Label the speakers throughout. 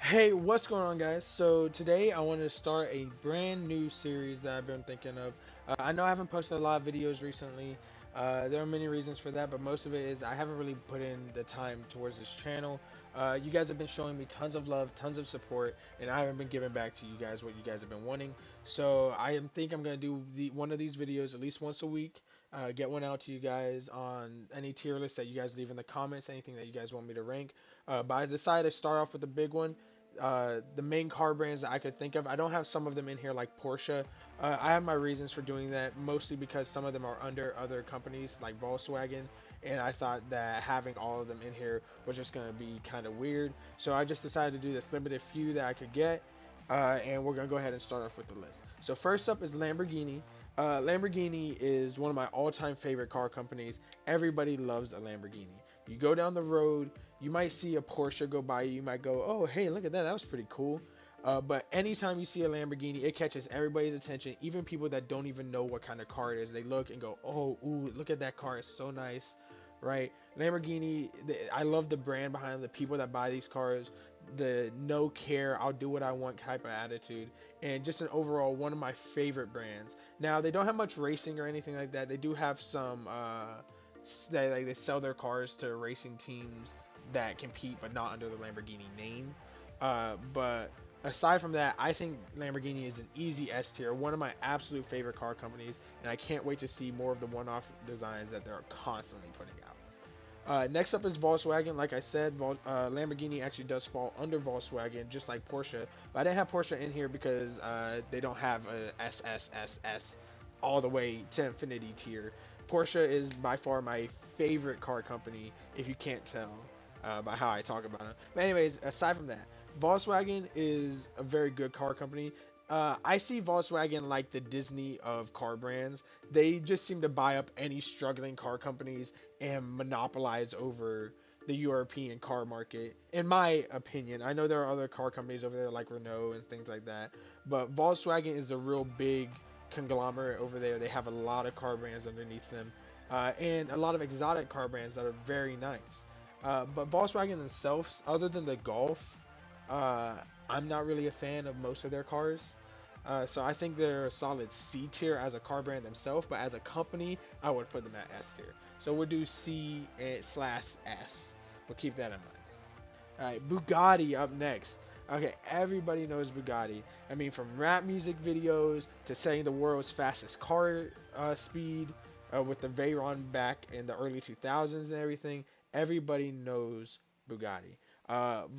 Speaker 1: Hey, what's going on, guys? So today I want to start a brand new series that I've been thinking of. I know I haven't posted a lot of videos recently. There are many reasons for that, but most of it is I haven't really put in the time towards this channel. You guys have been showing me tons of love, tons of support, and I haven't been giving back to you guys what you guys have been wanting. So think I'm gonna do one of these videos at least once a week. Get one out to you guys on any tier list that you guys leave in the comments, anything that you guys want me to rank. But I decided to start off with the big one. The main car brands that I could think of. I don't have some of them in here like Porsche. I have my reasons for doing that, mostly because some of them are under other companies like Volkswagen, and I thought that having all of them in here was just going to be kind of weird. So I just decided to do this limited few that I could get. And we're gonna go ahead and start off with the list. So first up is Lamborghini. Lamborghini is one of my all-time favorite car companies. Everybody loves a Lamborghini. You go down the road, you might see a Porsche go by you. You might go, "Oh, hey, look at that! That was pretty cool." But anytime you see a Lamborghini, it catches everybody's attention. Even people that don't even know what kind of car it is, they look and go, "Oh, ooh, look at that car! It's so nice." Right? Lamborghini, I love the brand behind the people that buy these cars, the no care, I'll do what I want type of attitude, and just an overall one of my favorite brands. Now they don't have much racing or anything like that. They do have some. They sell their cars to racing teams that compete, but not under the Lamborghini name. But aside from that, I think Lamborghini is an easy S tier, one of my absolute favorite car companies, and I can't wait to see more of the one-off designs that they're constantly putting out. Next up is Volkswagen. Like I said, Lamborghini actually does fall under Volkswagen, just like Porsche. But I didn't have Porsche in here because they don't have a SSSS all the way to infinity tier. Porsche is by far my favorite car company, if you can't tell by how I talk about it. But anyways, aside from that, Volkswagen is a very good car company. I see Volkswagen like the Disney of car brands. They just seem to buy up any struggling car companies and monopolize over the European car market. In my opinion, I know there are other car companies over there like Renault and things like that, but Volkswagen is a real big conglomerate over there. They have a lot of car brands underneath them, and a lot of exotic car brands that are very nice. But Volkswagen themselves, other than the Golf, uh, I'm not really a fan of most of their cars. So I think they're a solid C tier as a car brand themselves, but as a company, I would put them at S tier. So we'll do C slash S. We'll keep that in mind. All right, Bugatti up next. Okay, everybody knows Bugatti. I mean, from rap music videos to setting the world's fastest car speed with the Veyron back in the early 2000s and everything, everybody knows Bugatti.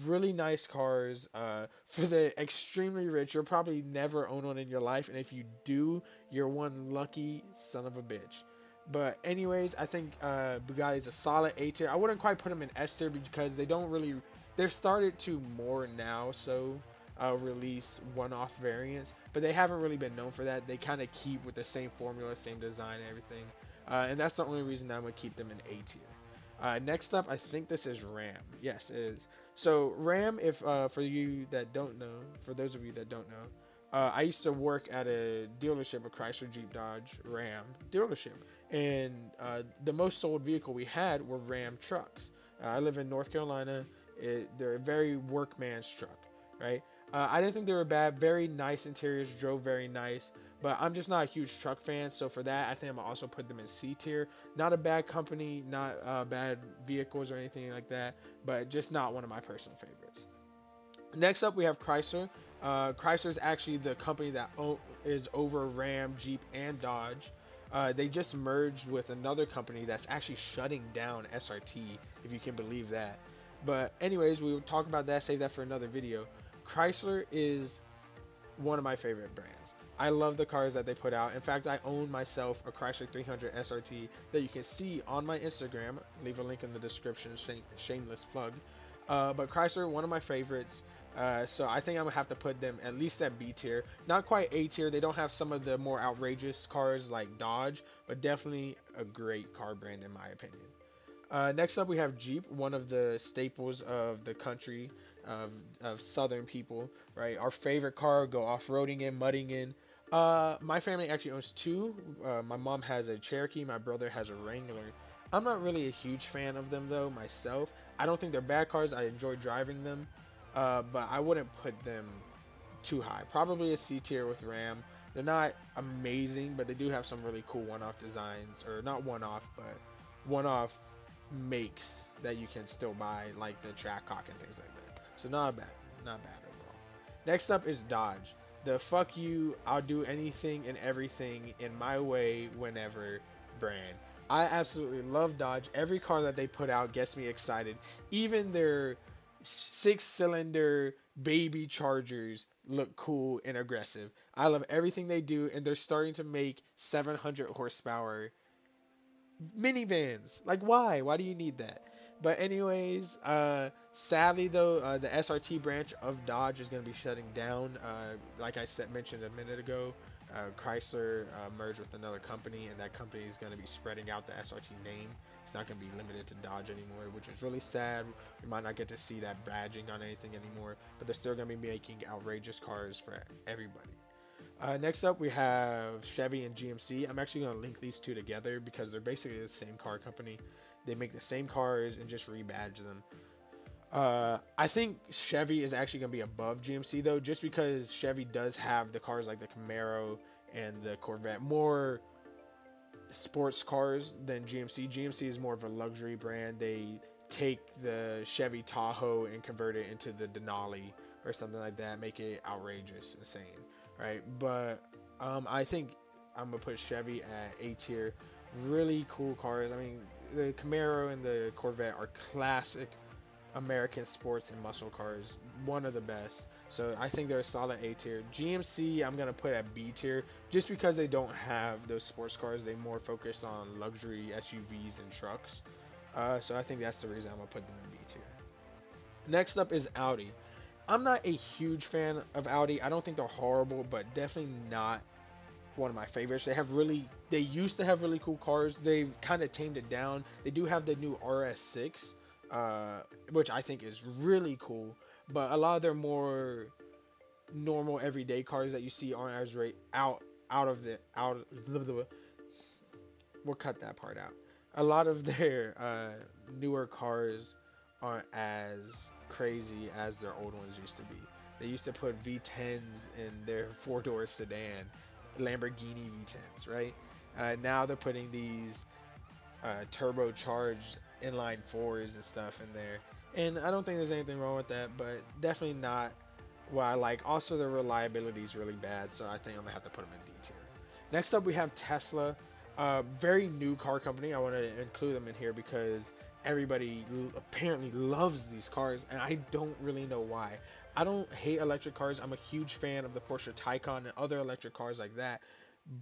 Speaker 1: Really nice cars. For the extremely rich, you'll probably never own one in your life, and if you do, you're one lucky son of a bitch. But anyways, I think Bugatti is a solid A tier. I wouldn't quite put them in S tier because they don't really. They've started to more now, so release one-off variants, but they haven't really been known for that. They kind of keep with the same formula, same design, and everything, and that's the only reason I'm gonna keep them in A tier. Next up, I think this is Ram. Yes, it is. So Ram, if for you that don't know, for those of you that don't know, I used to work at a dealership, a Chrysler Jeep Dodge Ram dealership, and the most sold vehicle we had were Ram trucks. I live in North Carolina. They're a very workman's truck, right? I didn't think they were bad. Very nice interiors, drove very nice. But I'm just not a huge truck fan, so for that, I think I'm gonna also put them in C tier. Not a bad company, not bad vehicles or anything like that, but just not one of my personal favorites. Next up, we have Chrysler. Chrysler is actually the company that is over Ram, Jeep, and Dodge. They just merged with another company that's actually shutting down SRT, if you can believe that. But anyways, we will talk about that, save that for another video. Chrysler is one of my favorite brands. I love the cars that they put out. In fact, I own myself a Chrysler 300 SRT that you can see on my Instagram. Leave a link in the description. Shameless plug. But Chrysler, one of my favorites. So I think I'm gonna have to put them at least at B tier. Not quite A tier. They don't have some of the more outrageous cars like Dodge, but definitely a great car brand in my opinion. Next up, we have Jeep, one of the staples of the country of Southern people, right? Our favorite car, go off-roading in, mudding in. My family actually owns two. My mom has a Cherokee, my brother has a Wrangler. I'm not really a huge fan of them though myself. I don't think they're bad cars. I enjoy driving them. but I wouldn't put them too high. Probably a C tier with Ram. They're not amazing, but they do have some really cool one-off designs, or not one-off, but one-off makes that you can still buy, like the Trackhawk and things like that. So not bad overall. Next up is Dodge. The fuck you, I'll do anything and everything in my way whenever brand. I absolutely love Dodge. Every car that they put out gets me excited. Even their 6-cylinder baby Chargers look cool and aggressive. I love everything they do, and they're starting to make 700 horsepower minivans. Like, why? Why do you need that? But anyways, sadly though, the SRT branch of Dodge is going to be shutting down. Like I said, mentioned a minute ago, Chrysler merged with another company, and that company is going to be spreading out the SRT name. It's not going to be limited to Dodge anymore, which is really sad. We might not get to see that badging on anything anymore, but they're still going to be making outrageous cars for everybody. Next up, we have Chevy and GMC. I'm actually going to link these two together because they're basically the same car company. They make the same cars and just rebadge them. I think Chevy is actually going to be above GMC though, just because Chevy does have the cars like the Camaro and the Corvette, more sports cars than GMC. GMC is more of a luxury brand. They take the Chevy Tahoe and convert it into the Denali or something like that, make it outrageous, insane, right? But I think I'm gonna put Chevy at A tier. Really cool cars. I mean, the Camaro and the Corvette are classic American sports and muscle cars, one of the best. So I think they're a solid A tier. GMC I'm gonna put at B tier just because they don't have those sports cars. They more focus on luxury SUVs and trucks. So I think that's the reason I'm gonna put them in B tier. Next up is Audi. I'm not a huge fan of Audi. I don't think they're horrible, but definitely not one of my favorites. They used to have really cool cars. They've kind of tamed it down. They do have the new RS6, which I think is really cool. But a lot of their more normal everyday cars that you see aren't as we'll cut that part out. A lot of their newer cars aren't as crazy as their old ones used to be. They used to put V10s in their four-door sedan, Lamborghini V10s, right? Now they're putting these turbocharged inline fours and stuff in there, and I don't think there's anything wrong with that, but definitely not what I like. Also, the reliability is really bad, so I think I'm gonna have to put them in D tier. Next up, we have Tesla. Very new car company. I want to include them in here because everybody apparently loves these cars, and I don't really know why. I don't hate electric cars. I'm a huge fan of the Porsche Taycan and other electric cars like that,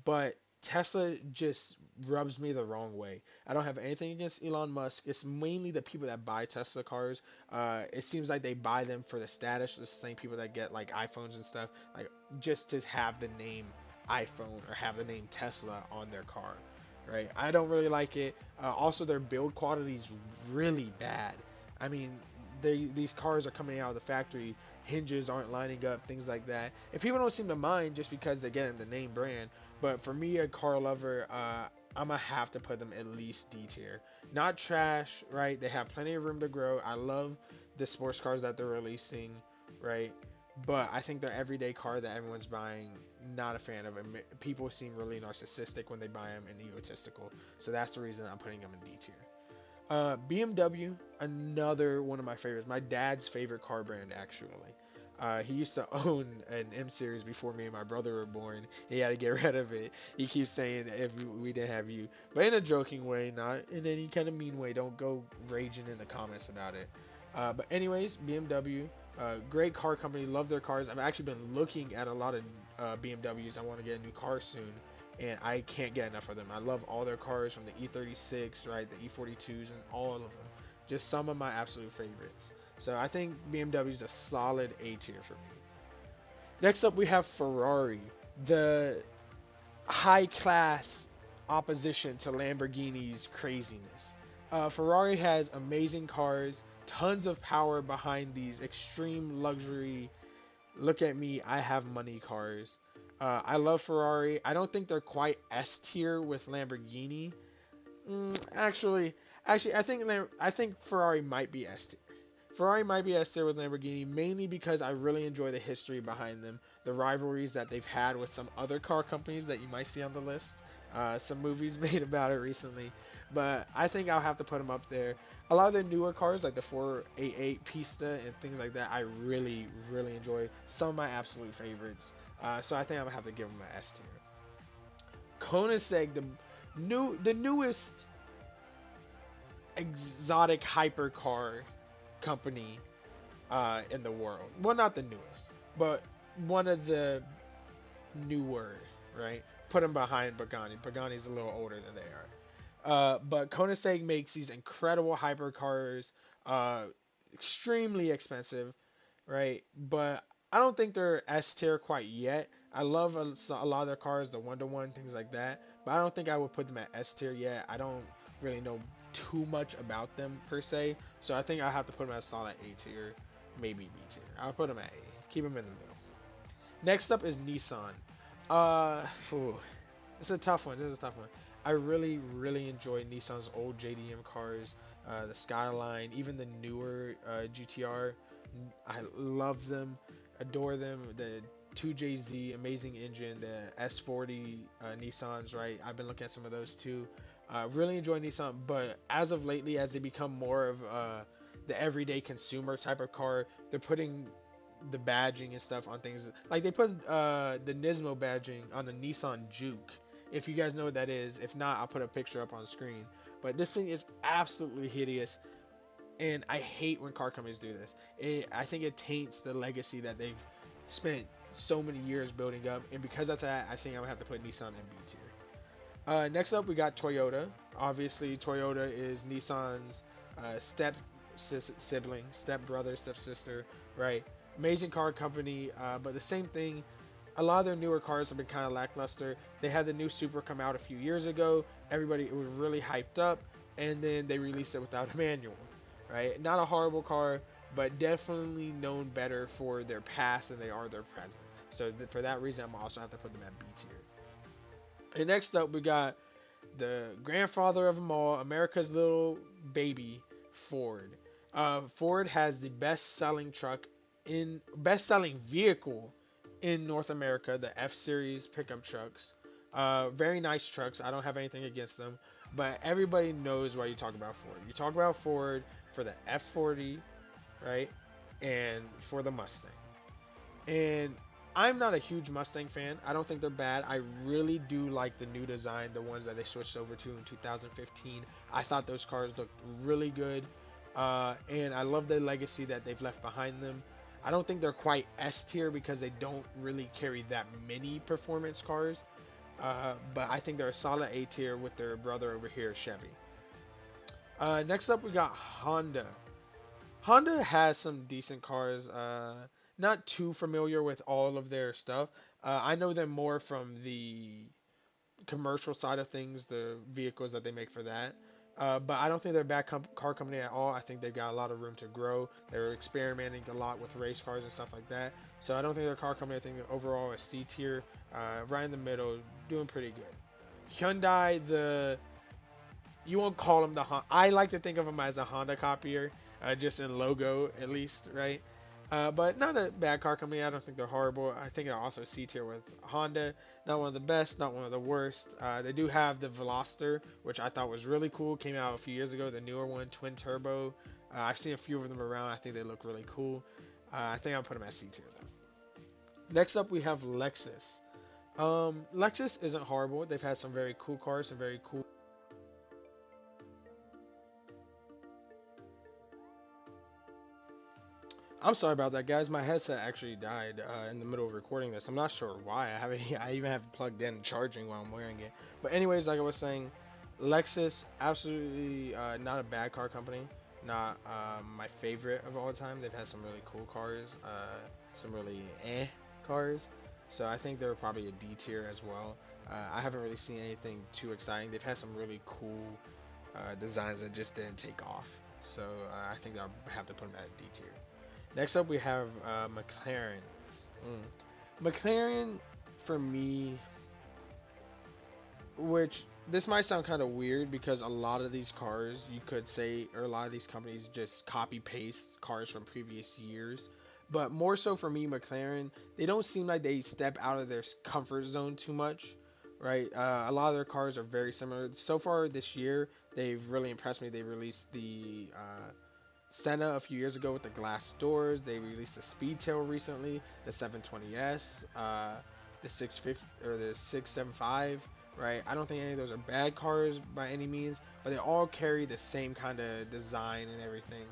Speaker 1: but Tesla just rubs me the wrong way. I don't have anything against Elon Musk. It's mainly the people that buy Tesla cars. It seems like they buy them for the status. The same people that get like iPhones and stuff, like just to have the name iPhone or have the name Tesla on their car, right? I don't really like it. Also, their build quality is really bad. I mean, these cars are coming out of the factory, hinges aren't lining up, things like that. And people don't seem to mind just because, again, the name brand. But for me, a car lover, I'm gonna have to put them at least D tier. Not trash, right? They have plenty of room to grow. I love the sports cars that they're releasing, right? But I think the everyday car that everyone's buying, not a fan of it. People seem really narcissistic when they buy them and egotistical. So that's the reason I'm putting them in D tier. BMW, another one of my favorites. My dad's favorite car brand, actually. He used to own an M series before me and my brother were born. He had to get rid of it. He keeps saying if we didn't have you, but in a joking way, not in any kind of mean way. Don't go raging in the comments about it. But anyways, BMW, great car company. Love their cars. I've actually been looking at a lot of BMWs. I want to get a new car soon, and I can't get enough of them. I love all their cars, from the E36, right, the E42s, and all of them. Just some of my absolute favorites. So I think BMW is a solid A tier for me. Next up, we have Ferrari, the high class opposition to Lamborghini's craziness. Ferrari has amazing cars, tons of power behind these extreme luxury, look at me, I have money cars. I love Ferrari. I don't think they're quite S tier with Lamborghini. Actually, I think Ferrari might be S tier. Ferrari might be S tier with Lamborghini, mainly because I really enjoy the history behind them, the rivalries that they've had with some other car companies that you might see on the list. Some movies made about it recently, but I think I'll have to put them up there. A lot of the newer cars, like the 488 Pista and things like that, I really, really enjoy. Some of my absolute favorites. So I think I'm gonna have to give them an S tier. Koenigsegg, the newest exotic hypercar company in the world. Well, not the newest, but one of the newer, right? Put them behind Pagani. Pagani's a little older than they are. But Koenigsegg makes these incredible hypercars, uh, extremely expensive, right? But I don't think they're S tier quite yet. I love a lot of their cars, the 1-to-1, things like that. But I don't think I would put them at S tier yet. I don't really know too much about them per se. So I think I have to put them at a solid A tier, maybe B tier. I'll put them at A. Keep them in the middle. Next up is Nissan. Phew, it's a tough one. This is a tough one. I really, really enjoy Nissan's old JDM cars, the Skyline, even the newer GTR. I love them, adore them. The 2JZ, amazing engine. The S40 Nissans, right? I've been looking at some of those too. Really enjoy Nissan, but as of lately, as they become more of the everyday consumer type of car, they're putting the badging and stuff on things. Like they put the Nismo badging on the Nissan Juke. If you guys know what that is, if not, I'll put a picture up on the screen. But this thing is absolutely hideous, and I hate when car companies do this. I think it taints the legacy that they've spent so many years building up, and because of that, I think I'm gonna have to put Nissan in B tier. Next up, we got Toyota. Obviously, Toyota is Nissan's sibling, step brother, step sister, right? Amazing car company, but the same thing. A lot of their newer cars have been kind of lackluster. They had the new Supra come out a few years ago. Everybody, it was really hyped up, and then they released it without a manual, right? Not a horrible car, but definitely known better for their past than they are their present. So for that reason, I'm also have to put them at B tier. And next up, we got the grandfather of them all, America's little baby, Ford. Ford has the best-selling vehicle in North America, the F Series pickup trucks. Very nice trucks. I don't have anything against them, but everybody knows why you talk about Ford. You talk about Ford for the F40, right, and for the Mustang. And I'm not a huge Mustang fan. I don't think they're bad. I really do like the new design, the ones that they switched over to in 2015. I thought those cars looked really good, and I love the legacy that they've left behind them. I don't think they're quite S tier because they don't really carry that many performance cars, but I think they're a solid A tier with their brother over here, Chevy. Next up, we got Honda. Honda has some decent cars. Not too familiar with all of their stuff. I know them more from the commercial side of things, the vehicles that they make for that. But I don't think they're a bad car company at all. I think they've got a lot of room to grow. They're experimenting a lot with race cars and stuff like that. So I don't think they're a car company. I think overall a C tier, right in the middle, doing pretty good. Hyundai, you won't call them the Honda. I like to think of them as a Honda copier, just in logo at least, right? But not a bad car company. I don't think they're horrible. I think they're also C tier with Honda. Not one of the best, not one of the worst. They do have the Veloster, which I thought was really cool. Came out a few years ago, the newer one, twin turbo. I've seen a few of them around. I think they look really cool. I think I'll put them at C tier though. Next up, we have Lexus. Lexus isn't horrible. They've had some very cool cars, some very cool. I'm sorry about that, guys. My headset actually died in the middle of recording this. I'm not sure why. I haven't. I even have it plugged in and charging while I'm wearing it. But anyways, like I was saying, Lexus absolutely not a bad car company. Not my favorite of all time. They've had some really cool cars, some really cars. So I think they're probably a D tier as well. I haven't really seen anything too exciting. They've had some really cool designs that just didn't take off. So I think I'll have to put them at D tier. Next up, we have McLaren. McLaren, for me, which this might sound kind of weird because a lot of these cars, you could say, or a lot of these companies just copy paste cars from previous years. But more so for me, McLaren, they don't seem like they step out of their comfort zone too much, right? A lot of their cars are very similar. So far this year, they've really impressed me. They released the Senna a few years ago with the glass doors. They released the Speedtail recently, the 720S, the 650 or the 675. Right, I don't think any of those are bad cars by any means, but they all carry the same kind of design and everything.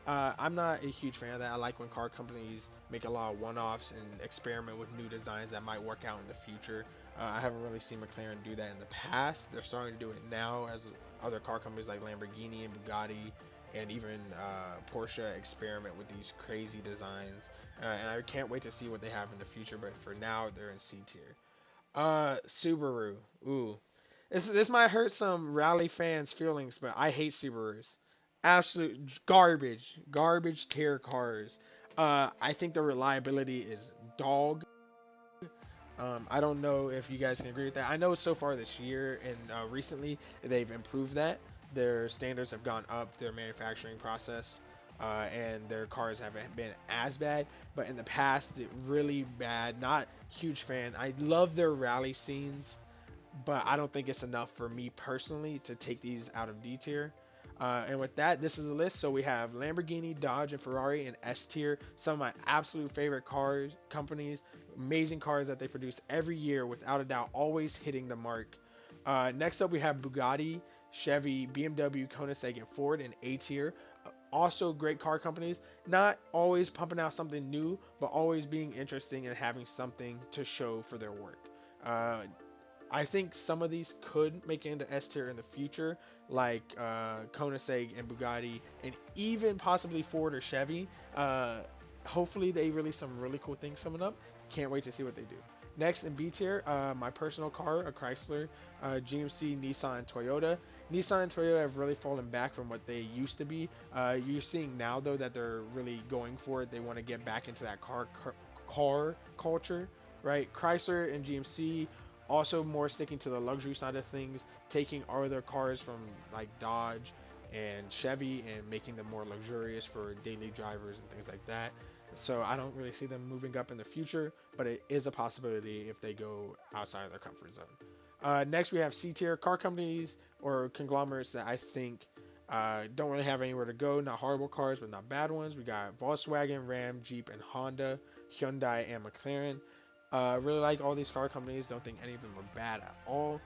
Speaker 1: I'm not a huge fan of that. I like when car companies make a lot of one-offs and experiment with new designs that might work out in the future. I haven't really seen McLaren do that in the past. They're starting to do it now as other car companies like Lamborghini and Bugatti and even Porsche experiment with these crazy designs. And I can't wait to see what they have in the future. But for now, they're in C tier. Subaru. Ooh, this might hurt some rally fans' feelings, but I hate Subarus. Absolute garbage tier cars. I think the reliability is dog. I don't know if you guys can agree with that. I know so far this year and recently they've improved that. Their standards have gone up, their manufacturing process, and their cars haven't been as bad. But in the past, it really bad. Not huge fan. I love their rally scenes, but I don't think it's enough for me personally to take these out of D tier. And with that, this is the list. So we have Lamborghini, Dodge, and Ferrari in S tier. Some of my absolute favorite cars companies, amazing cars that they produce every year, without a doubt, always hitting the mark. Next up, we have Bugatti, Chevy, BMW, Koenigsegg, and Ford in A tier. Also great car companies, not always pumping out something new, but always being interesting and having something to show for their work. Uh, I think some of these could make it into S tier in the future, like Koenigsegg and Bugatti, and even possibly Ford or Chevy. Hopefully, they release some really cool things coming up. Can't wait to see what they do. Next in B tier, my personal car, a Chrysler, GMC, Nissan, and Toyota. Nissan and Toyota have really fallen back from what they used to be. You're seeing now, though, that they're really going for it. They want to get back into that car culture, right? Chrysler and GMC also more sticking to the luxury side of things, taking other cars from like Dodge and Chevy and making them more luxurious for daily drivers and things like that. So I don't really see them moving up in the future, but it is a possibility if they go outside of their comfort zone. Next, we have C tier car companies or conglomerates that I think don't really have anywhere to go. Not horrible cars, but not bad ones. We got Volkswagen, Ram, Jeep, and Honda, Hyundai, and McLaren. Really like all these car companies. Don't think any of them are bad at all,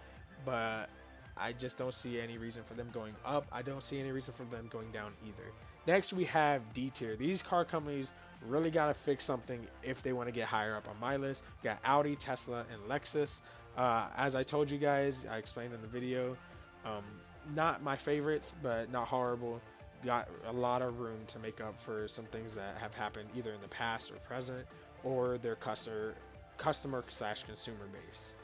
Speaker 1: but I just don't see any reason for them going up. I don't see any reason for them going down either. Next, we have D tier. These car companies really got to fix something if they want to get higher up on my list. We got Audi, Tesla, and Lexus. As I told you guys, I explained in the video, not my favorites, but not horrible. Got a lot of room to make up for some things that have happened either in the past or present, or their customer/consumer base.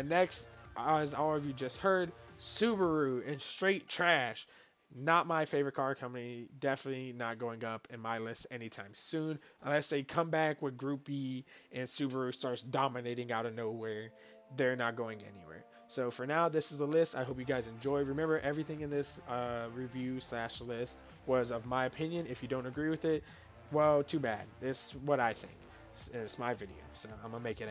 Speaker 1: Next, as all of you just heard, Subaru in straight trash. Not my favorite car company. Definitely not going up in my list anytime soon, unless they come back with Group B and Subaru starts dominating out of nowhere. They're not going anywhere. So for now, this is the list. I hope you guys enjoy. Remember, everything in this review/list was of my opinion. If you don't agree with it, well, too bad. It's what I think. It's my video, so I'm gonna make it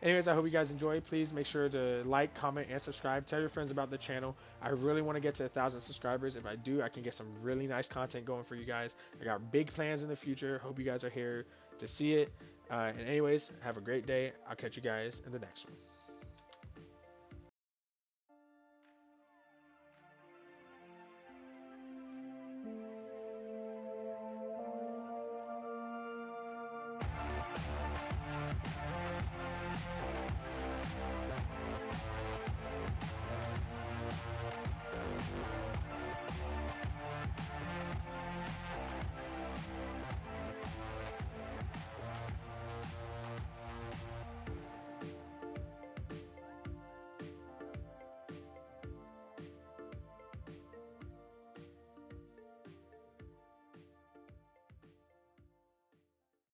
Speaker 1: anyways. I hope you guys enjoy. Please make sure to like, comment, and subscribe. Tell your friends about the channel. I really want to get to 1,000 subscribers. If I do, I can get some really nice content going for you guys. I got big plans in the future. Hope you guys are here to see it. And anyways, have a great day. I'll catch you guys in the next one.